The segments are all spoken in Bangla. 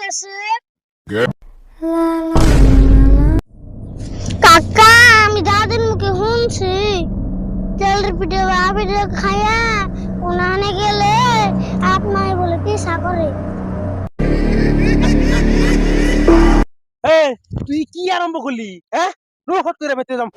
করতেছে কাকা, আমি দাদির মুখে শুনছি তেলের পিঠে বা পিঠে খাইয়া উনানে গেলে আপনার বলে পিসা করে। তুই কি আরম্ভ করলি? হ্যাঁ, রোহত করে বেঁচে যাম।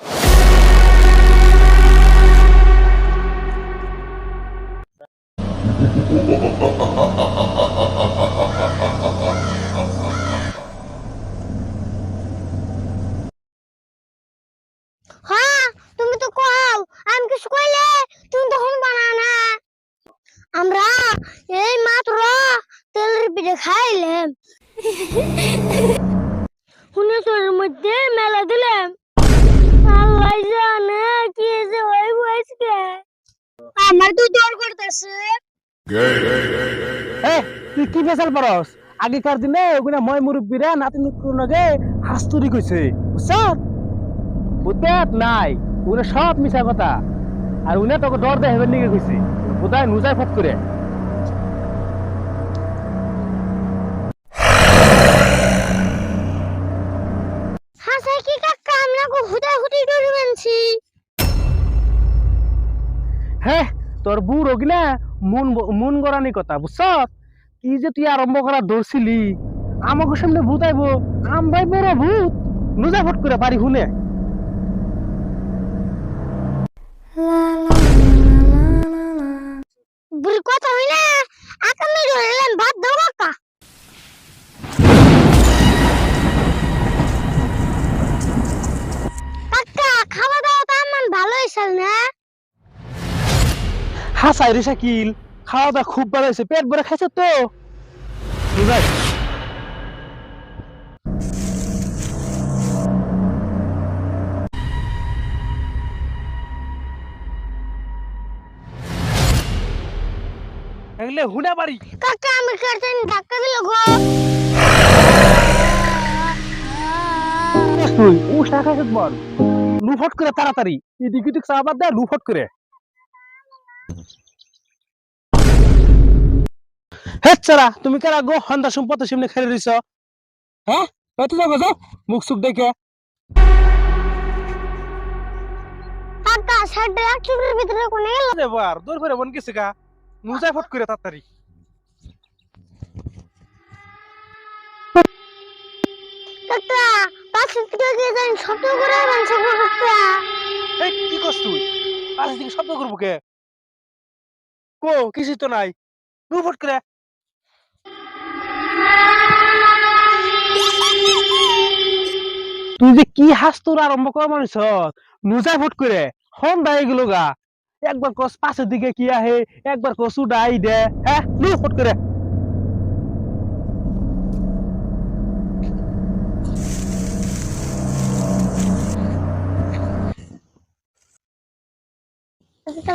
হ্যাঁ, তুমি তো কও আমি কিছু কইলে তুমি তখন বানা না। আমরা এই মাত্র তেলের পিঠে খাইলাম, হুনেশ্বরের মধ্যে মেলা দিলাম। আল্লাহ জানে কি যে হইব আজকে। আমার তো ডর করতেছে। তুই কি ফেসাল পারস? আগেকার দিনে ওগুলা মই মুরব্বীরা নাতি নুকুরনগে হাস্তুরি কইছে, বুঝছ? বুঝত নাই, ওগুলা সব মিছা কথা। আর উনি তোকে ডর দেয় হেবেন নিকে কইছে, বোধহয় নুজায় ফট করে। হাসে কি কাকা, আমরা কো হুদা হুদি ডরি বানছি। হ্যাঁ, তোর বুড় ওগুলা মন গড়ানি কথা, বুঝছ? কি যে তুই আরম্ভ করা ধরছিলি, আমাকে সামনে ভূত আইব, আমরাই বড় ভূত, নুজায় ফট করে পারি শুনে। বুড়ি কথা হই না, আকামে ধরলাম ভাত দাও কাকা। কাকা, খাওয়া দাওয়া তো আমার ভালো হয়েছে না? হাসাই রে শাকিল, খাওয়া দাওয়া খুব ভালো হয়েছে, পেট ভরে খাইছে তো। নুজায় এগুলো হুনা বাড়ি। কাকা, আমি কারতেন ধাক্কা দিল গো। তুই ও শাখা বল, লুফট করে তাড়াতাড়ি এদিক ওদিক চাপাত দেয়, লুফট করে। হে চারা, তুমি কারা গো হন্দা সম্পদের সামনে খেলে রইছ? হ্যাঁ, কত যাবো যাও, মুখ সুখ দেখে। কাকা, সাড়ে এক চুলের ভিতরে কোনে গেল? এবার দৌড় করে মন গেছে গা, নুজায় ফট করে তাড়াতাড়ি। কাকা, পাশে থেকে গিয়ে যাই শব্দ করে বানছে গো কাকা। এই কি করছ তুই? পাশে থেকে শব্দ করবো কে? কো কিছু তো নাই, লুফট করে। তুই যে কি হাসতুর আরম্ভ কর মানুষ, নুজায় ফট করে হন্দা এগুলো গা। একবার কস পাশের দিকে কি আহে, একবার কস উডাই দে। হ্যাঁ, লুফট করে। কাকা,